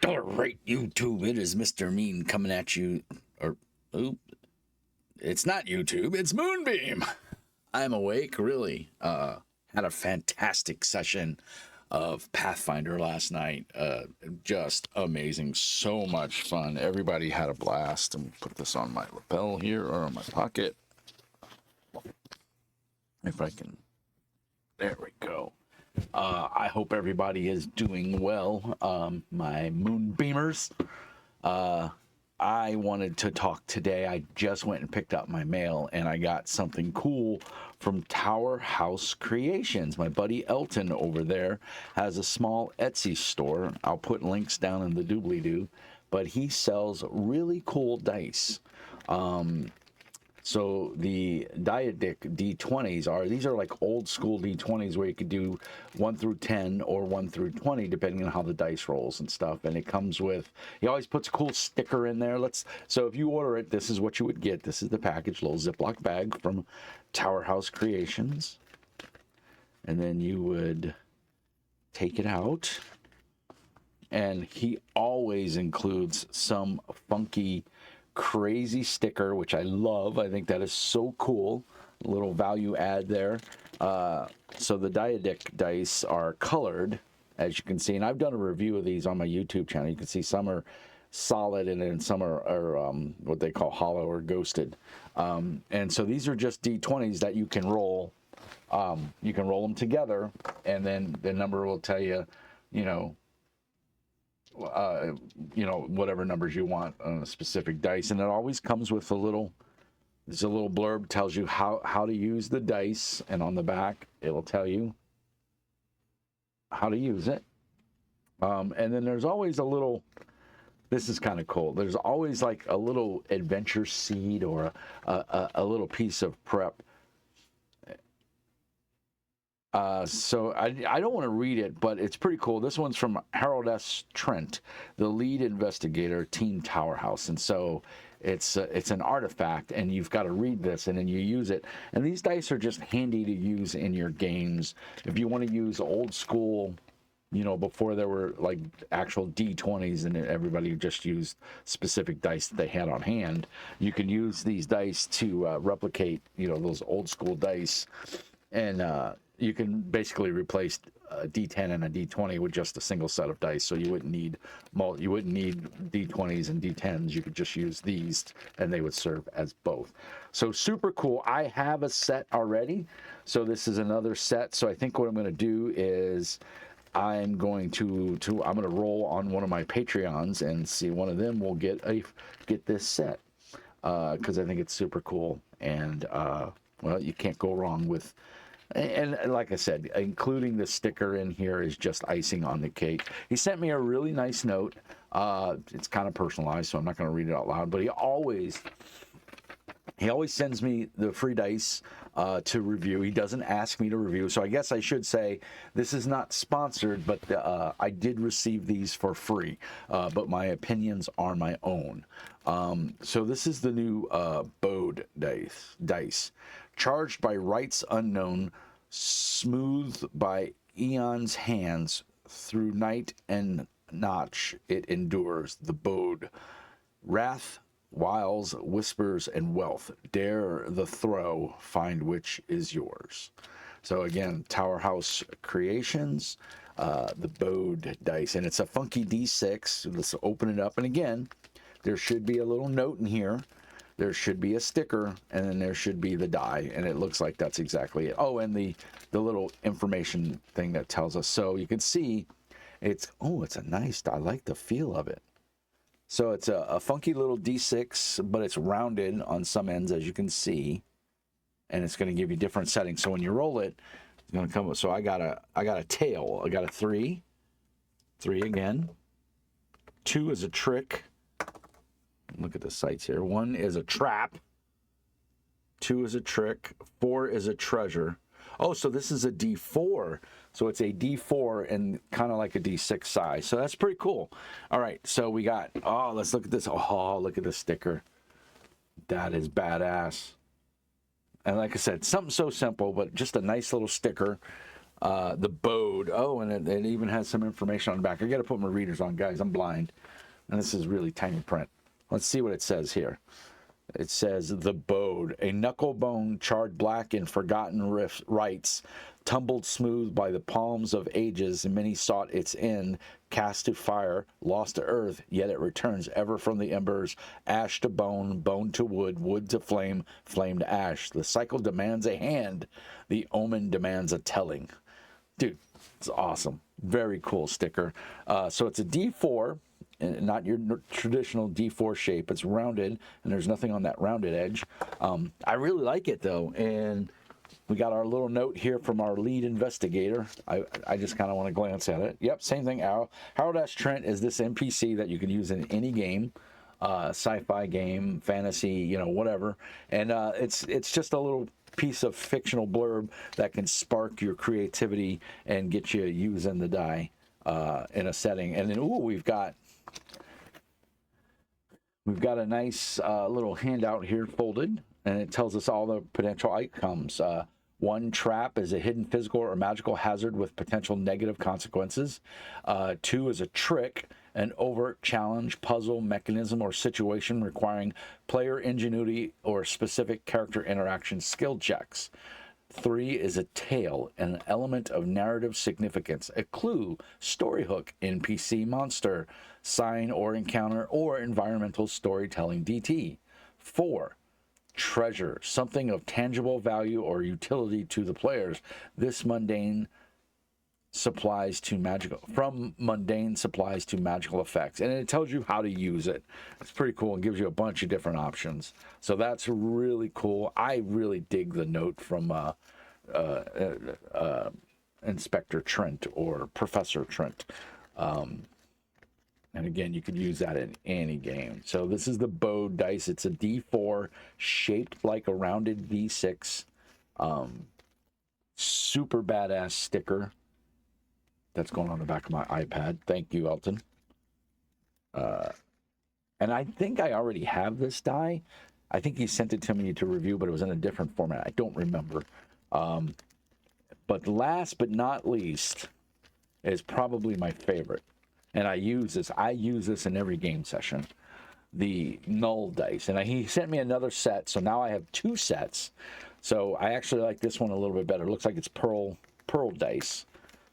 All right, YouTube, it is Mr. Mean coming at you. Or, oop, it's not YouTube, it's Moonbeam. I'm awake, really. Had a fantastic session of Pathfinder last night. Just amazing. So much fun. Everybody had a blast. And put this on my lapel here or on my pocket. If I can. There we go. I hope everybody is doing well. My Moonbeamers. I wanted to talk today. I just went and picked up my mail and I got something cool from TowerHouse Creations. My buddy Elton over there has a small Etsy store. I'll put links down in the doobly-doo, but he sells really cool dice. So the Diadic D20s these are like old school D20s where you could do 1 through 10 or 1 through 20 depending on how the dice rolls and stuff. And it comes with, he always puts a cool sticker in there. So if you order it, this is what you would get. This is the package, little Ziploc bag from TowerHouse Creations. And then you would take it out. And he always includes some funky crazy sticker, which I love. I think that is so cool. A little value add there. So the Diadic dice are colored, as you can see, and I've done a review of these on my YouTube channel. You can see some are solid and then some are what they call hollow or ghosted. And so these are just D20s that you can roll. You can roll them together, and then the number will tell you, whatever numbers you want on a specific dice. And it always comes with there's a little blurb, tells you how to use the dice, and on the back it'll tell you how to use it. And then there's always this is kind of cool, there's always like a little adventure seed or a little piece of prep. So I don't want to read it, but it's pretty cool. This one's from Harold S. Trent, the lead investigator, Team TowerHouse. And so it's an artifact, and you've got to read this, and then you use it. And these dice are just handy to use in your games. If you want to use old school, before there were like actual D20s and everybody just used specific dice that they had on hand, you can use these dice to replicate, those old school dice. And you can basically replace a D10 and a D20 with just a single set of dice. So you wouldn't need D20s and D10s. You could just use these, and they would serve as both. So super cool. I have a set already, so this is another set. So I think what I'm going to do is I'm going to roll on one of my Patreons and see one of them will get this set because I think it's super cool. And well, you can't go wrong with. And like I said, including the sticker in here is just icing on the cake. He sent me a really nice note. It's kind of personalized, so I'm not going to read it out loud. But he always sends me the free dice to review. He doesn't ask me to review. So I guess I should say this is not sponsored, but I did receive these for free. But my opinions are my own. So this is the new Bode dice. Charged by rights unknown, smoothed by eons' hands, through night and notch it endures, the Bode. Wrath, wiles, whispers, and wealth, dare the throw, find which is yours. So again, TowerHouse Creations, the Bode dice, and it's a funky D6. Let's open it up, and again, there should be a little note in here. There should be a sticker, and then there should be the die, and it looks like that's exactly it. Oh, and the little information thing that tells us. So you can see it's a nice, I like the feel of it. So it's a funky little D6, but it's rounded on some ends, as you can see, and it's going to give you different settings. So when you roll it, it's going to come. So I got a tail. I got a 3 again. 2 is a trick. Look at the sights here. 1 is a trap. 2 is a trick. 4 is a treasure. Oh, so this is a D4. So it's a D4 and kind of like a D6 size. So that's pretty cool. All right, so we got, let's look at this. Oh, look at the sticker. That is badass. And like I said, something so simple, but just a nice little sticker. The Bode. Oh, and it even has some information on the back. I got to put my readers on, guys. I'm blind. And this is really tiny print. Let's see what it says here. It says, the Bode, a knucklebone charred black in forgotten rites, tumbled smooth by the palms of ages, and many sought its end, cast to fire, lost to earth, yet it returns ever from the embers, ash to bone, bone to wood, wood to flame, flame to ash. The cycle demands a hand, the omen demands a telling. Dude, it's awesome. Very cool sticker. So it's a D4. And not your traditional D4 shape. It's rounded, and there's nothing on that rounded edge. I really like it, though. And we got our little note here from our lead investigator. I just kind of want to glance at it. Yep, same thing. Harold S. Trent is this NPC that you can use in any game, sci-fi game, fantasy, you know, whatever. And it's just a little piece of fictional blurb that can spark your creativity and get you using the die in a setting. And then, ooh, we've got a nice little handout here folded, and it tells us all the potential outcomes. One, trap is a hidden physical or magical hazard with potential negative consequences. Two is a trick, an overt challenge, puzzle, mechanism, or situation requiring player ingenuity or specific character interaction skill checks. 3 is a tale, an element of narrative significance, a clue, story hook, NPC monster, sign or encounter, or environmental storytelling DT. 4, treasure, something of tangible value or utility to the players. This mundane supplies to magical effects, and it tells you how to use it. It's pretty cool and gives you a bunch of different options, so that's really cool. I really dig the note from Inspector Trent or Professor Trent, and again, you could use that in any game. So this is the Bode dice. It's a D4 shaped like a rounded V6. Super badass sticker that's going on the back of my iPad. Thank you, Elton. And I think I already have this die. I think he sent it to me to review, but it was in a different format. I don't remember. But last but not least is probably my favorite. And I use this in every game session. The Null dice. And he sent me another set, so now I have 2 sets. So I actually like this one a little bit better. It looks like it's pearl dice.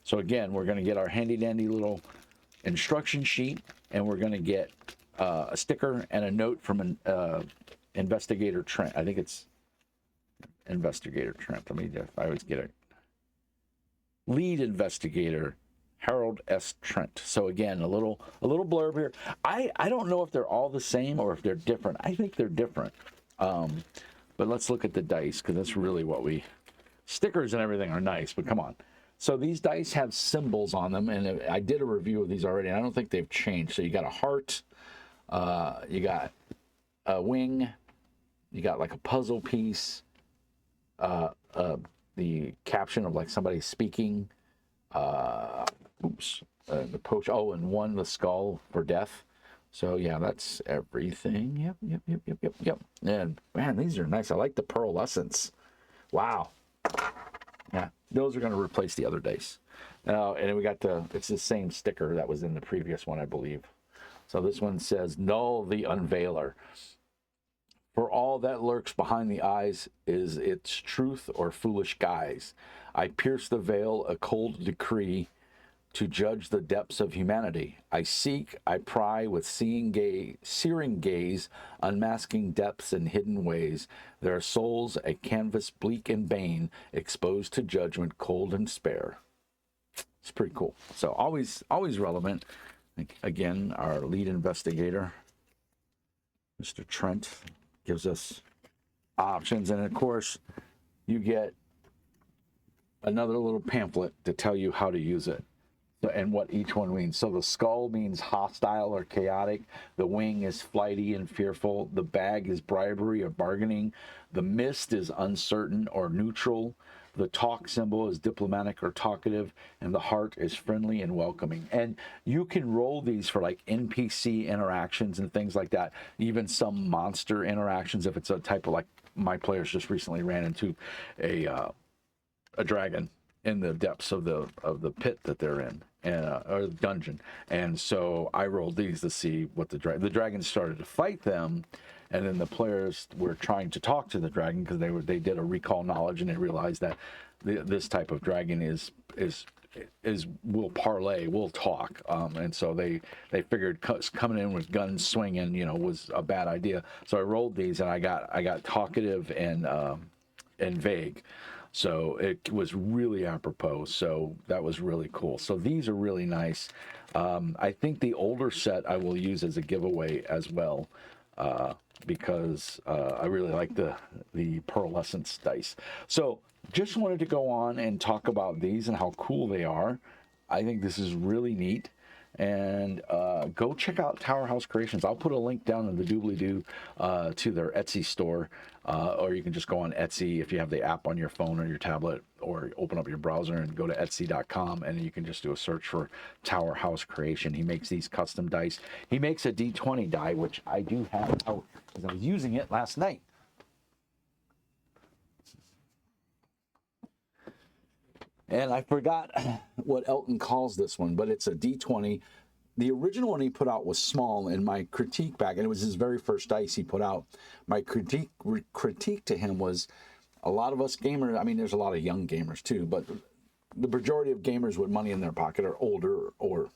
So again, we're going to get our handy-dandy little instruction sheet, and we're going to get a sticker and a note from Investigator Trent. I think it's Investigator Trent. I always get it. Lead Investigator Harold S. Trent. So again, a little blurb here. I don't know if they're all the same or if they're different. I think they're different. But let's look at the dice, because that's really what stickers and everything are nice, but come on. So these dice have symbols on them, and I did a review of these already, and I don't think they've changed. So you got a heart, you got a wing, you got like a puzzle piece, the caption of like somebody speaking, the poach, and one, the skull for death. So yeah, that's everything. Yep. And man, these are nice. I like the pearlescence. Wow. Yeah, those are going to replace the other dice. And then we got it's the same sticker that was in the previous one, I believe. So this one says, Null the Unveiler. For all that lurks behind the eyes is its truth or foolish guise. I pierce the veil, a cold decree, to judge the depths of humanity. I seek, I pry with searing gaze, unmasking depths and hidden ways. There are souls, a canvas bleak and bane, exposed to judgment, cold and spare. It's pretty cool. So always relevant. Again, our lead investigator, Mr. Trent, gives us options. And of course, you get another little pamphlet to tell you how to use it and what each one means. So the skull means hostile or chaotic. The wing is flighty and fearful. The bag is bribery or bargaining. The mist is uncertain or neutral. The talk symbol is diplomatic or talkative, and the heart is friendly and welcoming. And you can roll these for like NPC interactions and things like that, even some monster interactions if it's a type of, like my players just recently ran into a dragon, in the depths of the pit that they're in, or the dungeon. And so I rolled these to see what the dragons started to fight them, and then the players were trying to talk to the dragon because they did a recall knowledge, and they realized that this type of dragon is will parlay, will talk, and so they figured coming in with guns swinging, was a bad idea. So I rolled these, and I got talkative and vague. So it was really apropos. So that was really cool. So these are really nice. I think the older set I will use as a giveaway as well, because I really like the pearlescence dice. So just wanted to go on and talk about these and how cool they are. I think this is really neat. And go check out TowerHouse Creations. I'll put a link down in the doobly-doo to their Etsy store, or you can just go on Etsy if you have the app on your phone or your tablet, or open up your browser and go to Etsy.com, and you can just do a search for TowerHouse Creation. He makes these custom dice. He makes a D20 die, which I do have out because I was using it last night. And I forgot what Elton calls this one, but it's a D20. The original one he put out was small, and my critique back, and it was his very first dice he put out. My critique to him was, a lot of us gamers, I mean, there's a lot of young gamers too, but the majority of gamers with money in their pocket are older or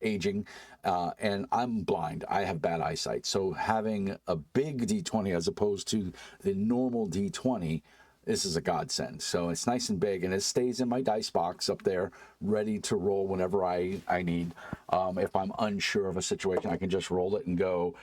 aging, and I'm blind. I have bad eyesight. So having a big D20 as opposed to the normal D20, this is a godsend. So it's nice and big, and it stays in my dice box up there, ready to roll whenever I need. If I'm unsure of a situation, I can just roll it and go,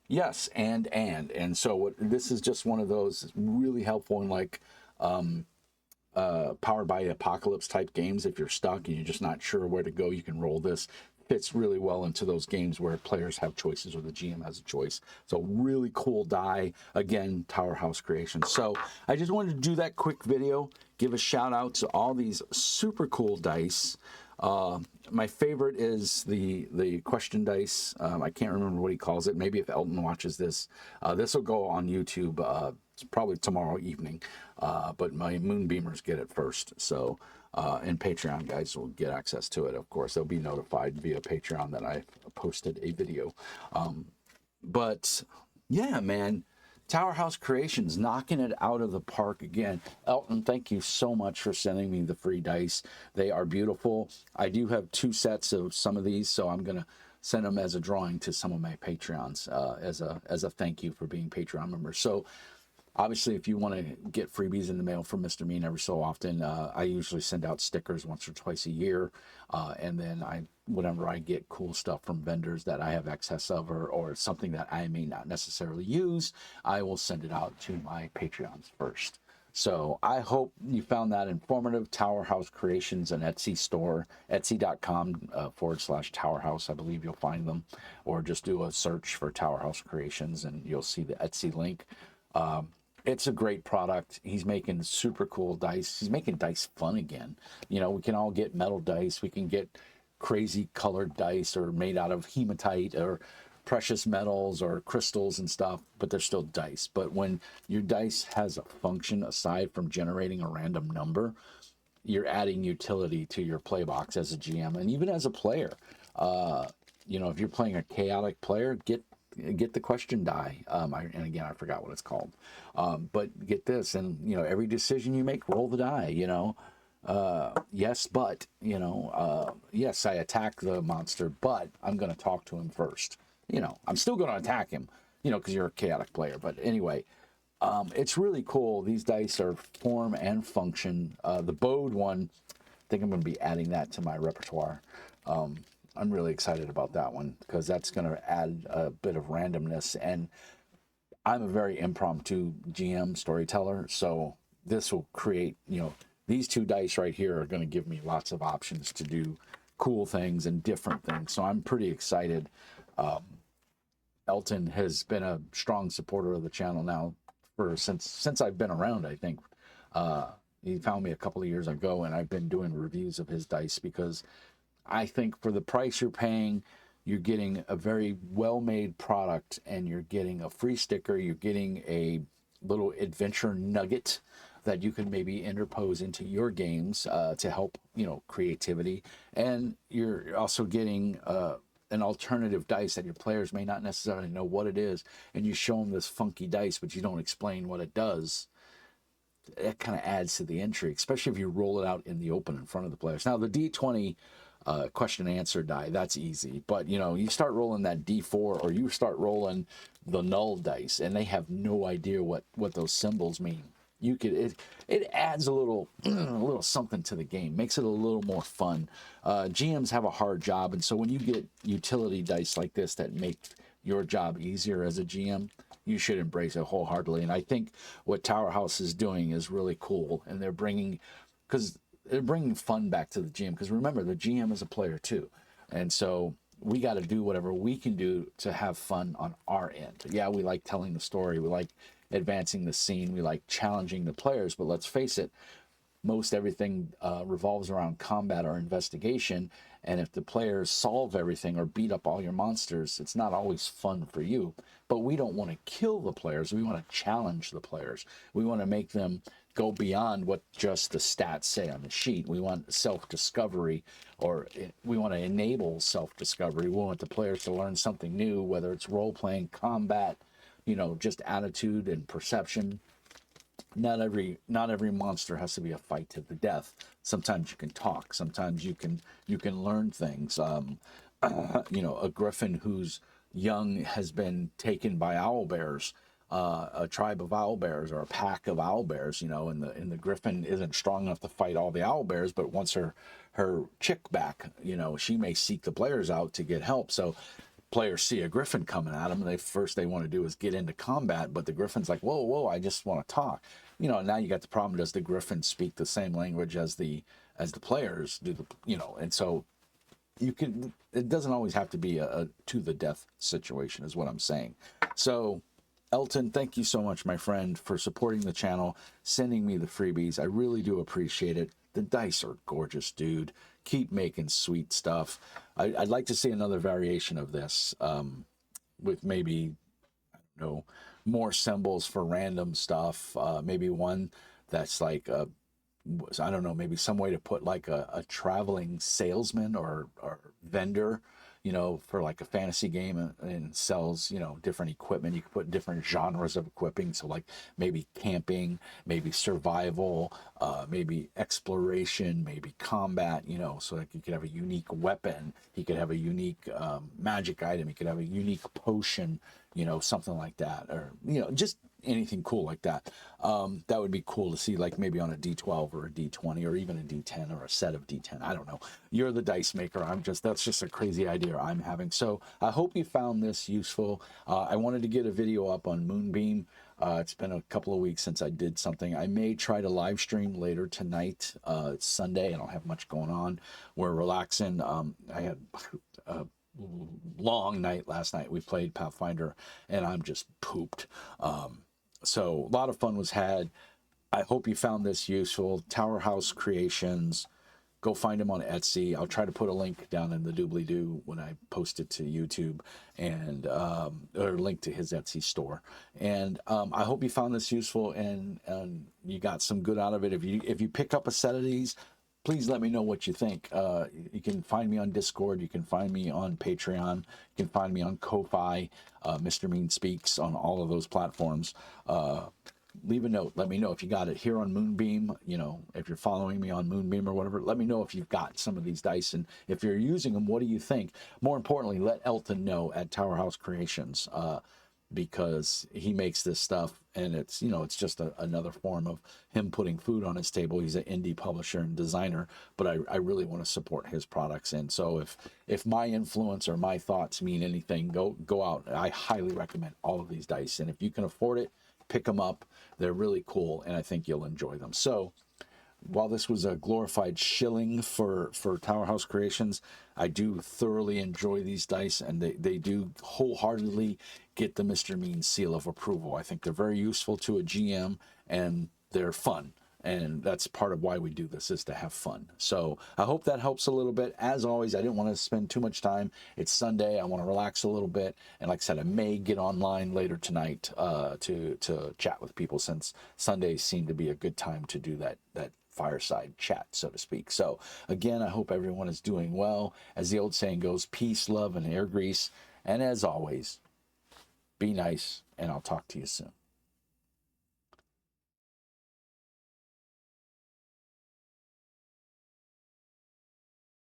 yes, and so this is just one of those really helpful in like Powered by Apocalypse type games. If you're stuck and you're just not sure where to go, you can roll this. Fits really well into those games where players have choices or the GM has a choice. So really cool die. Again, TowerHouse Creations. So I just wanted to do that quick video, give a shout out to all these super cool dice. My favorite is the question dice. I can't remember what he calls it. Maybe if Elton watches this, this will go on YouTube probably tomorrow evening. But my Moonbeamers get it first. So, and Patreon guys will get access to it. Of course, they'll be notified via Patreon that I posted a video. But yeah, man, TowerHouse Creations knocking it out of the park again. Elton, thank you so much for sending me the free dice. They are beautiful. I do have 2 sets of some of these, so I'm gonna send them as a drawing to some of my Patreons as a thank you for being Patreon members. So obviously, if you want to get freebies in the mail from Mr. Mean every so often, I usually send out stickers once or twice a year. And then whenever I get cool stuff from vendors that I have excess of, or something that I may not necessarily use, I will send it out to my Patreons first. So I hope you found that informative. TowerHouse Creations and Etsy store, etsy.com /TowerHouse. I believe you'll find them, or just do a search for TowerHouse Creations and you'll see the Etsy link. It's a great product. He's making super cool dice. He's making dice fun again. We can all get metal dice. We can get crazy colored dice or made out of hematite or precious metals or crystals and stuff, but they're still dice. But when your dice has a function aside from generating a random number, you're adding utility to your play box as a GM and even as a player. If you're playing a chaotic player, get the question die. And again, I forgot what it's called. But get this, and every decision you make, roll the die. Yes, but yes, I attack the monster, but I'm going to talk to him first. I'm still going to attack him. Because you're a chaotic player. But anyway, it's really cool. These dice are form and function. The bowed one, I think I'm going to be adding that to my repertoire. I'm really excited about that one because that's going to add a bit of randomness. And I'm a very impromptu GM storyteller, so this will create, these 2 dice right here are going to give me lots of options to do cool things and different things. So I'm pretty excited. Elton has been a strong supporter of the channel now since I've been around, I think. He found me a couple of years ago, and I've been doing reviews of his dice because I think for the price you're paying, you're getting a very well-made product, and you're getting a free sticker. You're getting a little adventure nugget that you can maybe interpose into your games to help, you know, creativity. And you're also getting an alternative dice that your players may not necessarily know what it is, and you show them this funky dice, but you don't explain what it does. It kind of adds to the intrigue, especially if you roll it out in the open in front of the players. Now, the D20 question and answer die, that's easy. But, you know, you start rolling that D4 or you start rolling the null dice, and they have no idea what those symbols mean. You could it adds a little a little something to the game, makes it a little more fun. GMs have a hard job, and so when you get utility dice like this that make your job easier as a GM, you should embrace it wholeheartedly. And I think what TowerHouse is doing is really cool, and they're bringing fun back to the GM, because remember, the GM is a player too, and so we got to do whatever we can do to have fun on our end. Yeah, we like telling the story, we like advancing the scene, we like challenging the players, but let's face it, most everything revolves around combat or investigation, and if the players solve everything or beat up all your monsters, it's not always fun for you. But we don't want to kill the players, we want to challenge the players. We want to make them go beyond what just the stats say on the sheet. We want self-discovery, or we want to enable self-discovery. We want the players to learn something new, whether it's role-playing, combat, you know, just attitude and perception. Not every monster has to be a fight to the death. Sometimes you can talk. Sometimes you can learn things. You know, a griffin who's young has been taken by owl bears, a tribe of owl bears or a pack of owl bears. You know, and the griffin isn't strong enough to fight all the owl bears, but wants her chick back, you know, she may seek the players out to get help. So players see a griffin coming at them, and they want to do is get into combat, but the griffin's like, whoa, I just want to talk. You know, now you got the problem, does the griffin speak the same language as the players do? You know, and so it doesn't always have to be a to the death situation, is what I'm saying. So Elton, thank you so much, my friend, for supporting the channel, sending me the freebies. I really do appreciate it. The dice are gorgeous, dude. Keep making sweet stuff. I'd like to see another variation of this, with maybe, I don't know, more symbols for random stuff. Maybe one that's like I don't know, maybe some way to put like a traveling salesman or vendor, you know, for like a fantasy game, and sells, you know, different equipment. You could put different genres of equipping. So like maybe camping, maybe survival, maybe exploration, maybe combat, you know, so like you could have a unique weapon. He could have a unique magic item. He could have a unique potion, you know, something like that, or, you know, just anything cool like that. That would be cool to see, like maybe on a D12 or a D20 or even a D10 or a set of D10. I don't know. You're the dice maker. That's just a crazy idea I'm having. So I hope you found this useful. I wanted to get a video up on Moonbeam. It's been a couple of weeks since I did something. I may try to live stream later tonight. It's Sunday. I don't have much going on. We're relaxing. I had a long night last night. We played Pathfinder, and I'm just pooped. So a lot of fun was had. I hope you found this useful. TowerHouse Creations. Go find him on Etsy. I'll try to put a link down in the doobly-doo when I post it to YouTube, and or link to his Etsy store. And I hope you found this useful, and you got some good out of it. If you pick up a set of these, please let me know what you think. You can find me on Discord. You can find me on Patreon. You can find me on Ko-Fi. Mr. Mean Speaks on all of those platforms. Leave a note. Let me know if you got it here on Moonbeam. You know, if you're following me on Moonbeam or whatever, let me know if you've got some of these dice, and if you're using them, what do you think? More importantly, let Elton know at TowerHouse Creations, because he makes this stuff, and it's, you know, it's just another form of him putting food on his table. He's an indie publisher and designer, but I really want to support his products. And so if my influence or my thoughts mean anything, go out. I highly recommend all of these dice, and if you can afford it, pick them up. They're really cool, and I think you'll enjoy them. So while this was a glorified shilling for TowerHouse Creations, I do thoroughly enjoy these dice, and they do wholeheartedly get the Mr. Mean seal of approval. I think they're very useful to a GM, and they're fun. And that's part of why we do this, is to have fun. So I hope that helps a little bit. As always, I didn't want to spend too much time. It's Sunday. I want to relax a little bit. And like I said, I may get online later tonight to chat with people, since Sundays seem to be a good time to do that fireside chat, so to speak. So again, I hope everyone is doing well. As the old saying goes, peace, love, and air grease. And as always, be nice, and I'll talk to you soon.